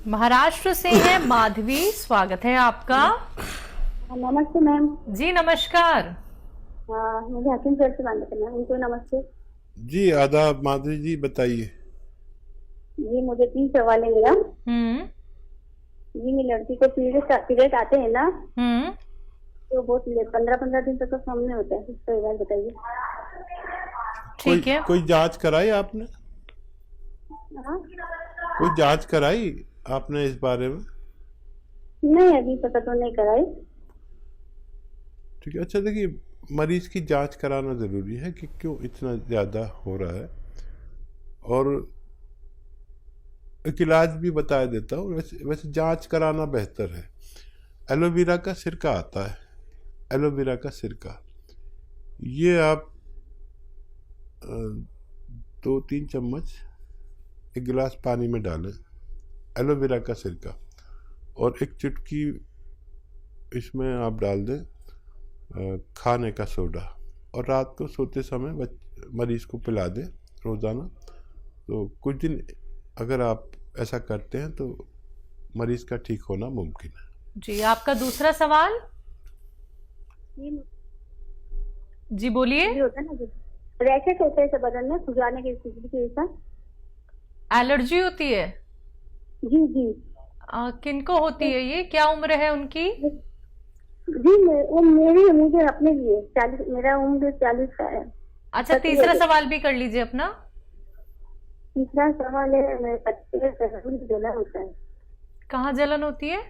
महाराष्ट्र से है माधवी, स्वागत है आपका। नमस्ते मैम। जी नमस्कार। मुझे हकीम सर से बात करना है। उनको नमस्ते जी। आदाब माधुरी जी, बताइए। जी। मुझे 3 सवाल है मेरा। हम्म। जी, मेरी लड़की को पीरियड आते हैं ना, हम्म। तो बहुत 15-15 दिन तक तो सामने होता है। इसका इलाज बताइए। ठीक है। कोई जांच कराई आपने? हाँ? कोई जांच कराई आपने इस बारे में? नहीं, अभी पता तो नहीं कराई। ठीक है। अच्छा, देखिए, मरीज की जांच कराना ज़रूरी है कि क्यों इतना ज़्यादा हो रहा है, और एक इलाज भी बता देता हूँ। वैसे जांच कराना बेहतर है। एलोवेरा का सिरका आता है, एलोवेरा का सिरका, ये आप 2-3 चम्मच एक गिलास पानी में डालें, एलोवेरा का सिरका, और एक चुटकी इसमें आप डाल दें खाने का सोडा, और रात को सोते समय मरीज़ को पिला दें रोज़ाना। तो कुछ दिन अगर आप ऐसा करते हैं तो मरीज़ का ठीक होना मुमकिन है। जी, आपका दूसरा सवाल। जी बोलिए। होता है ना, रैशेस होते हैं बदन में, खुजाने की स्थिति के साथ। एलर्जी होती है? जी जी। किनको होती है ये? क्या उम्र है उनकी? जी, वो मुझे अपने लिए 40, मेरा उम्र 40 का है। अच्छा, तीसरा सवाल भी कर लीजिए अपना। तीसरा सवाल है, मेरे पति के पैरों में जलन होता है। कहाँ जलन होती है?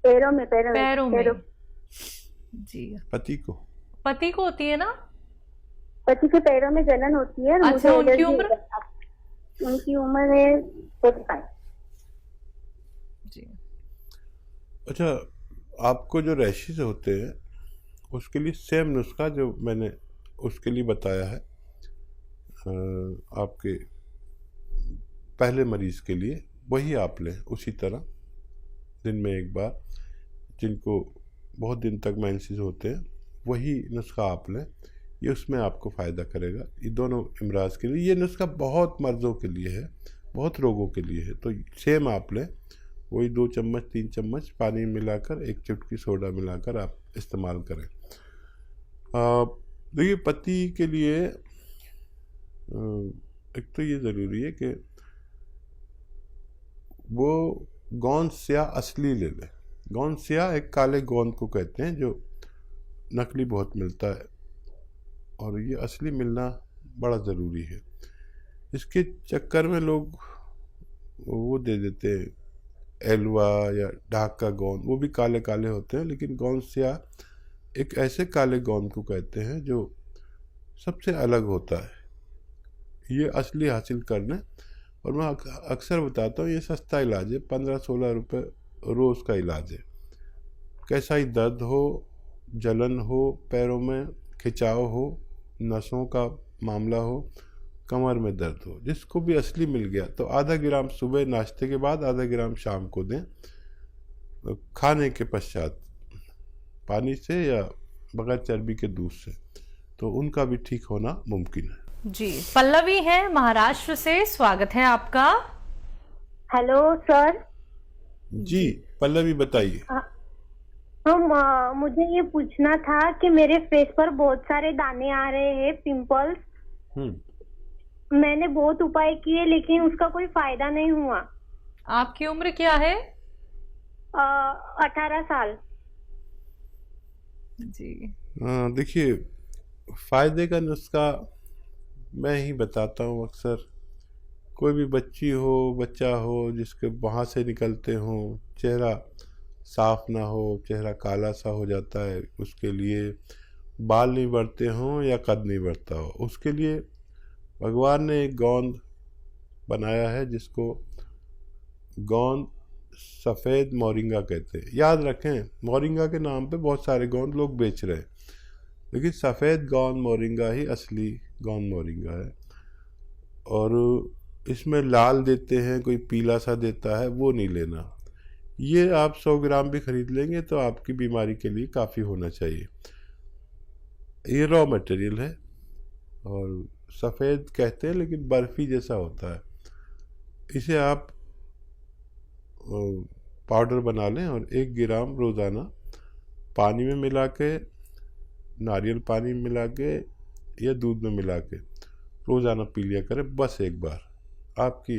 पैरों में। पैरों में। जी, पति को होती है ना? पति के पैरों में जलन होती है। अच्छा, उनकी उम्र? उनकी उम्र है 45। जी। अच्छा, आपको जो रैशेज होते हैं उसके लिए सेम नुस्खा जो मैंने उसके लिए बताया है आपके पहले मरीज़ के लिए, वही आप लें उसी तरह, दिन में एक बार। जिनको बहुत दिन तक मेंसेस होते हैं वही नुस्खा आप लें, ये उसमें आपको फ़ायदा करेगा। ये दोनों इमराज के लिए, ये नुस्खा बहुत मर्ज़ों के लिए है, बहुत रोगों के लिए है। तो सेम आप लें, वही 2 चम्मच 3 चम्मच पानी मिलाकर, एक चुटकी सोडा मिलाकर आप इस्तेमाल करें। देखिए, पति के लिए एक तो ये ज़रूरी है कि वो गोंद स्याह असली ले लें। गोंद स्याह एक काले गोंद को कहते हैं, जो नकली बहुत मिलता है, और ये असली मिलना बड़ा ज़रूरी है। इसके चक्कर में लोग वो दे देते हैं एलवा या ढाक का गोंद, वो भी काले काले होते हैं, लेकिन गोंद स्याह एक ऐसे काले गोंद को कहते हैं जो सबसे अलग होता है। ये असली हासिल करने, और मैं अक्सर बताता हूँ, ये सस्ता इलाज है, 15-16 रुपये रोज़ का इलाज है। कैसा ही दर्द हो, जलन हो, पैरों में खिंचाव हो, नसों का मामला हो, कमर में दर्द हो, जिसको भी असली मिल गया तो आधा ग्राम सुबह नाश्ते के बाद, आधा ग्राम शाम को दें, खाने के पश्चात, पानी से या बगैर चर्बी के दूध से, तो उनका भी ठीक होना मुमकिन है। जी, पल्लवी है महाराष्ट्र से, स्वागत है आपका। Hello sir. जी पल्लवी, बताइए। तो मुझे ये पूछना था कि मेरे फेस पर बहुत सारे दाने आ रहे हैं, पिंपल्स। मैंने बहुत उपाय किए लेकिन उसका कोई फायदा नहीं हुआ। आपकी उम्र क्या है? 18 साल। जी। देखिए, फ़ायदे का नुस्खा मैं ही बताता हूँ अक्सर। कोई भी बच्ची हो, बच्चा हो, जिसके वहाँ से निकलते हों, चेहरा साफ ना हो, चेहरा काला सा हो जाता है, उसके लिए बाल नहीं बढ़ते हों या कद नहीं बढ़ता हो, उसके लिए भगवान ने एक गोंद बनाया है जिसको गोंद सफ़ेद मोरिंगा कहते हैं। याद रखें, मोरिंगा के नाम पे बहुत सारे गोंद लोग बेच रहे हैं, लेकिन सफ़ेद गोंद मोरिंगा ही असली गोंद मोरिंगा है। और इसमें लाल देते हैं, कोई पीला सा देता है, वो नहीं लेना। ये आप 100 ग्राम भी खरीद लेंगे तो आपकी बीमारी के लिए काफ़ी होना चाहिए। ये रॉ मटेरियल है, और सफ़ेद कहते हैं लेकिन बर्फ़ी जैसा होता है। इसे आप पाउडर बना लें और 1 ग्राम रोज़ाना पानी में मिला के, नारियल पानी में मिला के या दूध में मिला के रोज़ाना पी लिया करें, बस एक बार। आपकी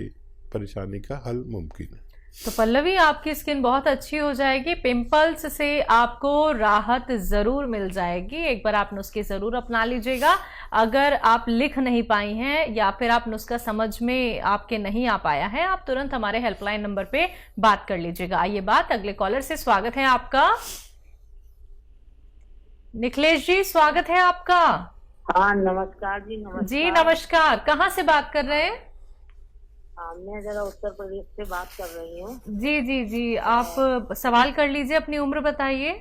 परेशानी का हल मुमकिन है। तो पल्लवी, आपकी स्किन बहुत अच्छी हो जाएगी, पिंपल्स से आपको राहत ज़रूर मिल जाएगी। एक बार आप नुस्खे ज़रूर अपना लीजिएगा। अगर आप लिख नहीं पाई हैं या फिर आप नुस्खा समझ में आपके नहीं आ पाया है, आप तुरंत हमारे हेल्पलाइन नंबर पे बात कर लीजिएगा। आइए बात अगले कॉलर से। स्वागत है आपका निखिलेश जी, स्वागत है आपका। हाँ नमस्कार जी। नमस्कार जी नमस्कार, कहाँ से बात कर रहे हैं? मैं जरा उत्तर प्रदेश से बात कर रही हूँ। जी जी जी, आप सवाल कर लीजिए, अपनी उम्र बताइए।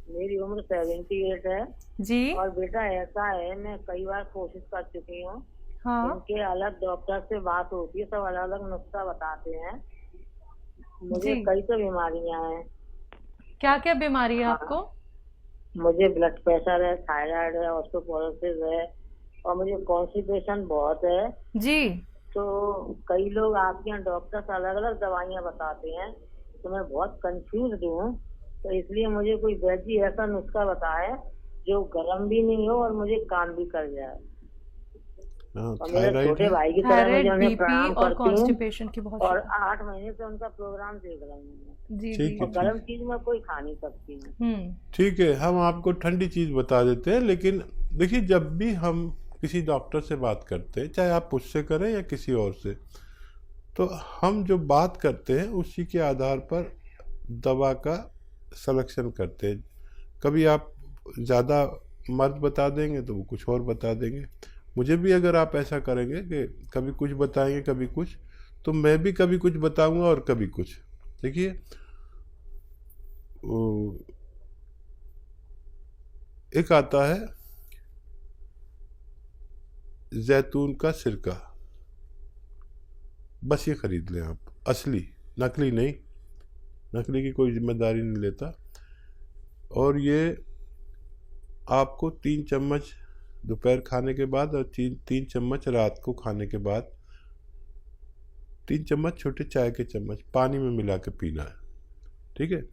मेरी उम्र 78 है जी। और बेटा ऐसा है, मैं कई बार कोशिश कर चुकी हूँ। हाँ। इनके अलग डॉक्टर से बात होती है, सब अलग अलग नुस्खा बताते हैं। मुझे कई तो बीमारियां हैं। क्या क्या बीमारी है आपको? मुझे ब्लड प्रेशर है, थायराइड है, ऑस्टियोपोरोसिस है और मुझे कॉन्स्टिपेशन बहुत है जी। तो कई लोग आपके यहाँ डॉक्टर अलग अलग दवाइयाँ बताते हैं, तो मैं बहुत कंफ्यूज हूँ। तो इसलिए मुझे कोई वैद्य ऐसा नुस्खा बताए जो गर्म भी नहीं हो और मुझे काम भी कर जाए। और मेरे छोटे भाई की तरह मैं उन्हें प्रणाम करती हूँ और 8 महीने से उनका प्रोग्राम देख रही हूँ। जी। और गर्म चीज में कोई खा नहीं सकती हूँ। ठीक है, हम आपको ठंडी चीज़ बता देते हैं। लेकिन देखिए, जब भी हम किसी डॉक्टर से बात करते हैं, चाहे आप मुझसे करें या किसी और से, तो हम जो बात करते हैं उसी के आधार पर दवा का सिलेक्शन करते हैं। कभी आप ज़्यादा मर्द बता देंगे तो वो कुछ और बता देंगे। मुझे भी अगर आप ऐसा करेंगे कि कभी कुछ बताएंगे कभी कुछ, तो मैं भी कभी कुछ बताऊंगा और कभी कुछ। देखिए, एक आता है जैतून का सिरका, बस ये खरीद लें आप, असली, नकली नहीं। नकली की कोई जिम्मेदारी नहीं लेता। और ये आपको 3 चम्मच दोपहर खाने के बाद और 3 चम्मच रात को खाने के बाद, 3 चम्मच छोटे चाय के चम्मच पानी में मिला के पीना है। ठीक है।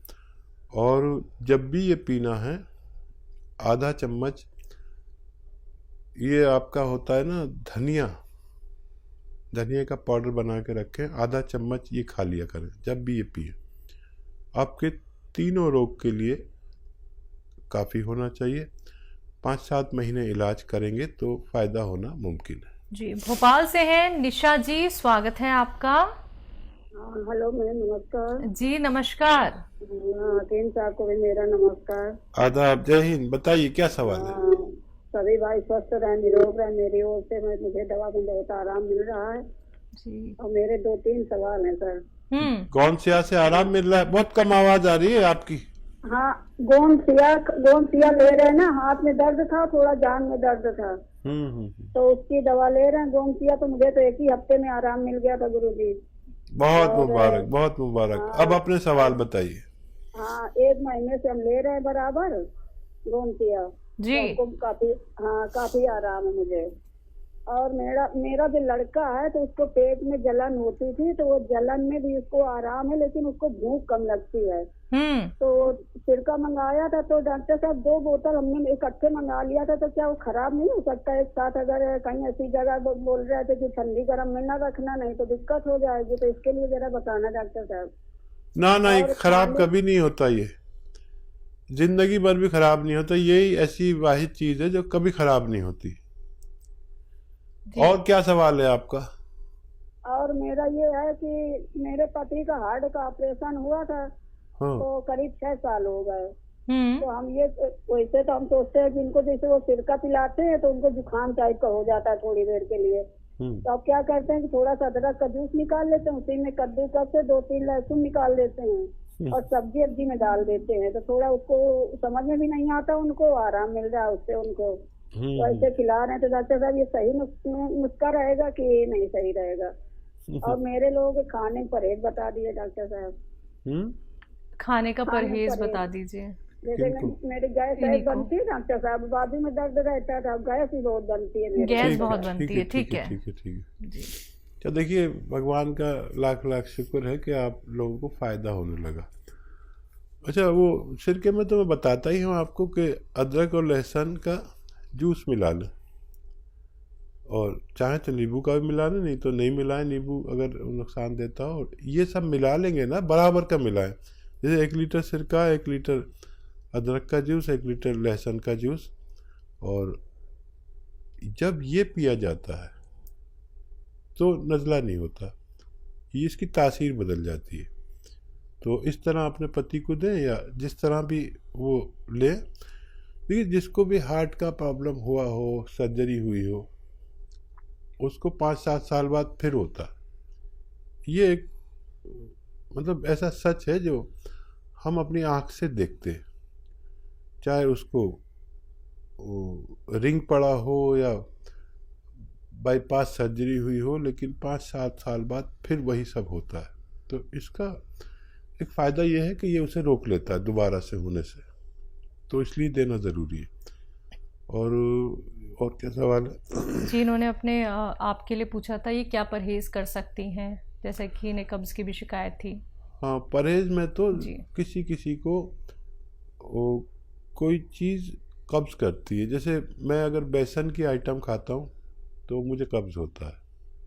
और जब भी ये पीना है, आधा चम्मच ये आपका होता है ना धनिया का पाउडर बना के रखें, आधा चम्मच ये खा लिया करें जब भी ये पिए। आपके तीनों रोग के लिए काफ़ी होना चाहिए। 5-7 महीने इलाज करेंगे तो फ़ायदा होना मुमकिन है। जी, भोपाल से हैं निशा जी, स्वागत है आपका। हेलो मैम, नमस्कार जी नमस्कार। हकीम साहब को भी मेरा नमस्कार। आदाब, जय हिंद। बताइए क्या सवाल है? सभी भाई स्वस्थ रहे, निरोग रहे। मेरी ओर से मुझे दवा में बहुत आराम मिल रहा है जी। और मेरे 2-3 सवाल हैं सर। कौन से आराम मिल रहा है? बहुत कम आवाज आ रही है आपकी। हाँ, गोंसिया ले रहे हैं ना, हाथ में दर्द था, थोड़ा जान में दर्द था, तो उसकी दवा ले रहे हैं गोंसिया। तो मुझे तो 1 ही हफ्ते में आराम मिल गया था गुरुजी। बहुत मुबारक, बहुत मुबारक। हाँ, अब अपने सवाल बताइए। हाँ, 1 महीने से हम ले रहे हैं बराबर गोंसिया जी। तो काफी आराम है मुझे। और मेरा जो लड़का है तो उसको पेट में जलन होती थी, तो वो जलन में भी उसको आराम है, लेकिन उसको भूख कम लगती है। तो सिरका मंगाया था, तो डॉक्टर साहब 2 बोतल हमने इकट्ठे मंगा लिया था, तो क्या वो खराब नहीं हो सकता एक साथ? अगर कहीं ऐसी जगह बोल रहे थे कि ठंडी गर्म में ना रखना, नहीं तो दिक्कत हो जाएगी, तो इसके लिए जरा बताना डॉक्टर साहब। ना, ये खराब कभी नहीं होता, ये जिंदगी भर भी खराब नहीं होता। यही ऐसी वाहिद चीज है जो कभी खराब नहीं होती। और क्या सवाल है आपका? और मेरा ये है कि मेरे पति का हार्ट का ऑपरेशन हुआ था। हाँ। तो करीब 6 साल हो गए। तो हम ये वैसे तो हम सोचते हैं कि इनको जैसे वो सिरका पिलाते हैं तो उनको जुकाम टाइप का हो जाता है थोड़ी देर के लिए। तो अब क्या करते हैं कि थोड़ा सा अदरक का जूस निकाल लेते हैं, उसी में कद्दूकस से 2-3 लहसुन निकाल देते हैं और सब्जी में डाल देते हैं, तो थोड़ा उसको समझ में भी नहीं आता, उनको आराम मिल रहा है उससे उनको। तो ऐसे खिला रहे हैं। तो डॉक्टर साहब ये सही नुस्खा रहेगा कि नहीं सही रहेगा? और मेरे लोग खाने परहेज बता दिए डॉक्टर साहब। खाने का परहेज बता दीजिए। जैसे मेरी गैस बनती है डॉक्टर साहब, बाजू में दर्द रहता था, गैस ही बहुत बनती है मेरी। गैस बहुत बनती है। ठीक है। तो देखिए भगवान का लाख लाख शुक्र है कि आप लोगों को फ़ायदा होने लगा। अच्छा, वो सिरके में तो मैं बताता ही हूँ आपको कि अदरक और लहसुन का जूस मिला लें, और चाहे तो नींबू का भी मिला लें, नहीं तो नहीं मिलाएं, नींबू अगर नुकसान देता हो। ये सब मिला लेंगे ना, बराबर का मिलाएं। जैसे 1 लीटर सिरका, 1 लीटर अदरक का जूस, 1 लीटर लहसुन का जूस, और जब ये पिया जाता है तो नज़ला नहीं होता, ये इसकी तासीर बदल जाती है। तो इस तरह अपने पति को दें या जिस तरह भी वो लें। देखिए जिसको भी हार्ट का प्रॉब्लम हुआ हो, सर्जरी हुई हो, उसको 5-7 साल बाद फिर होता। ये एक मतलब ऐसा सच है जो हम अपनी आँख से देखते हैं। चाहे उसको रिंग पड़ा हो या बाईपास सर्जरी हुई हो, लेकिन 5-7 साल बाद फिर वही सब होता है। तो इसका एक फ़ायदा ये है कि ये उसे रोक लेता है दोबारा से होने से, तो इसलिए देना ज़रूरी है। और क्या सवाल है? जी, इन्होंने अपने आपके लिए पूछा था ये क्या परहेज़ कर सकती हैं, जैसे कि इन्हें कब्ज़ की भी शिकायत थी। हाँ, परहेज़ में तो जी। किसी को कोई चीज़ कब्ज़ करती है। जैसे मैं अगर बेसन की आइटम खाता हूँ तो मुझे कब्ज़ होता है,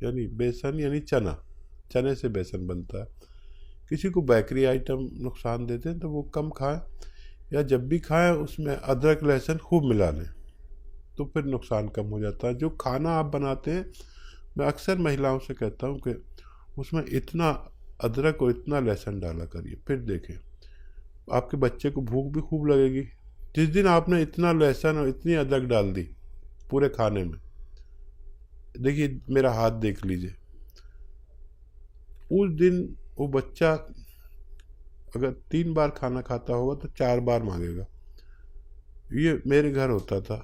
यानी बेसन यानी चना, चने से बेसन बनता है। किसी को बेकरी आइटम नुकसान देते हैं तो वो कम खाएं, या जब भी खाएं उसमें अदरक लहसुन खूब मिला लें, तो फिर नुकसान कम हो जाता है। जो खाना आप बनाते हैं, मैं अक्सर महिलाओं से कहता हूं कि उसमें इतना अदरक और इतना लहसुन डाला करिए, फिर देखें आपके बच्चे को भूख भी खूब लगेगी। जिस दिन आपने इतना लहसुन और इतनी अदरक डाल दी पूरे खाने में, देखिए मेरा हाथ देख लीजिए, उस दिन वो बच्चा अगर 3 बार खाना खाता होगा तो 4 बार मांगेगा। ये मेरे घर होता था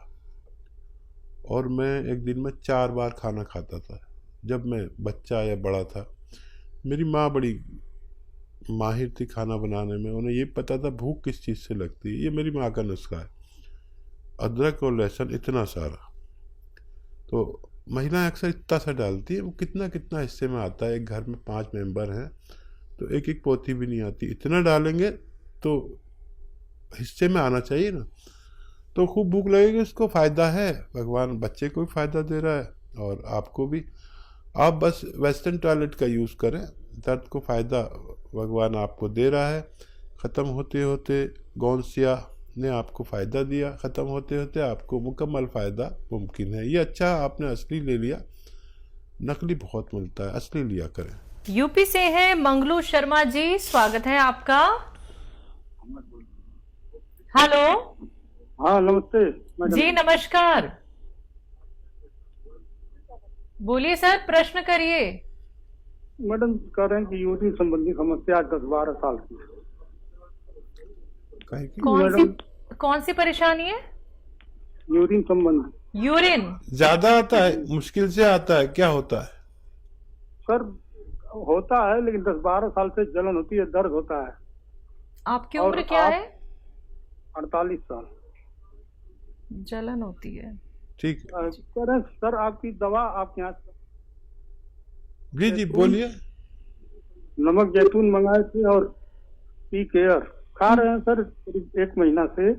और मैं एक दिन में 4 बार खाना खाता था जब मैं बच्चा या बड़ा था। मेरी माँ बड़ी माहिर थी खाना बनाने में, उन्हें ये पता था भूख किस चीज़ से लगती है। ये मेरी माँ का नुस्खा है, अदरक और लहसुन इतना सारा। तो महिलाएं अक्सर इतना सा डालती है, वो कितना कितना हिस्से में आता है। एक घर में 5 मेंबर हैं तो एक एक पोथी भी नहीं आती, इतना डालेंगे तो हिस्से में आना चाहिए ना। तो खूब भूख लगेगी, उसको फ़ायदा है, भगवान बच्चे को भी फ़ायदा दे रहा है और आपको भी। आप बस वेस्टर्न टॉयलेट का यूज़ करें, दर्द को फ़ायदा भगवान आपको दे रहा है। ख़त्म होते होते गौनसिया ने आपको फ़ायदा दिया, ख़त्म होते होते आपको मुकम्मल फ़ायदा मुमकिन है। ये अच्छा आपने असली ले लिया, नकली बहुत मिलता है, असली लिया करें। यूपी से हैं मंगलू शर्मा जी, स्वागत है आपका। हेलो। हाँ नमस्ते मैडम। जी नमस्कार, बोलिए सर, प्रश्न करिए। मैडम कह रहे हैं कि यूरिन संबंधी समस्या 10-12 साल की है। कौन सी परेशानी है? यूरिन संबंधी। यूरिन ज्यादा आता है, मुश्किल से आता है, क्या होता है? सर होता है लेकिन 10-12 साल से जलन होती है, दर्द होता है। आपकी उम्र क्या है? 48 साल। जलन होती है, ठीक है। कह रहे हैं सर आपकी दवा आपके यहाँ जी बोलिए। नमक जैतून मंगाए थे और पी केयर खा रहे हैं सर करीब 1 महीना से।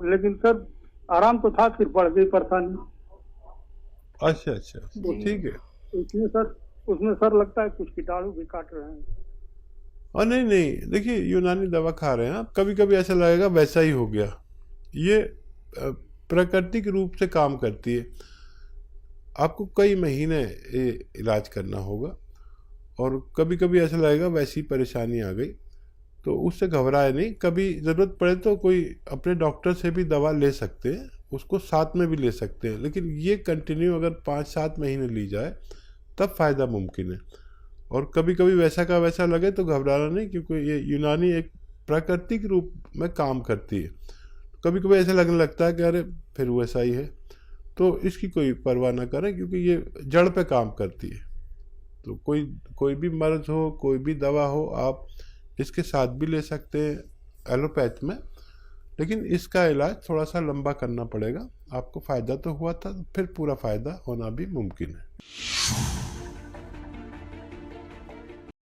लेकिन सर आराम तो था, फिर बढ़ गई परेशानी। अच्छा तो ठीक है। उसमें सर लगता है कुछ कीटाणु भी काट रहे हैं। और नहीं, देखिए यूनानी दवा खा रहे हैं आप, कभी कभी ऐसा लगेगा वैसा ही हो गया। ये प्राकृतिक रूप से काम करती है। आपको कई महीने इलाज करना होगा और कभी कभी ऐसा लगेगा वैसी परेशानी आ गई, तो उससे घबराए नहीं। कभी ज़रूरत पड़े तो कोई अपने डॉक्टर से भी दवा ले सकते हैं, उसको साथ में भी ले सकते हैं, लेकिन ये कंटिन्यू अगर 5-7 महीने ली जाए तब फ़ायदा मुमकिन है। और कभी कभी वैसा का वैसा लगे तो घबराना नहीं, क्योंकि ये यूनानी एक प्राकृतिक रूप में काम करती है। कभी कभी ऐसा लगने लगता है कि अरे फिर वैसा ही है, तो इसकी कोई परवाह ना करें, क्योंकि ये जड़ पे काम करती है। तो कोई भी मर्ज हो, कोई भी दवा हो, आप इसके साथ भी ले सकते हैं एलोपैथ में, लेकिन इसका इलाज थोड़ा सा लंबा करना पड़ेगा। आपको फ़ायदा तो हुआ था, फिर पूरा फ़ायदा होना भी मुमकिन है।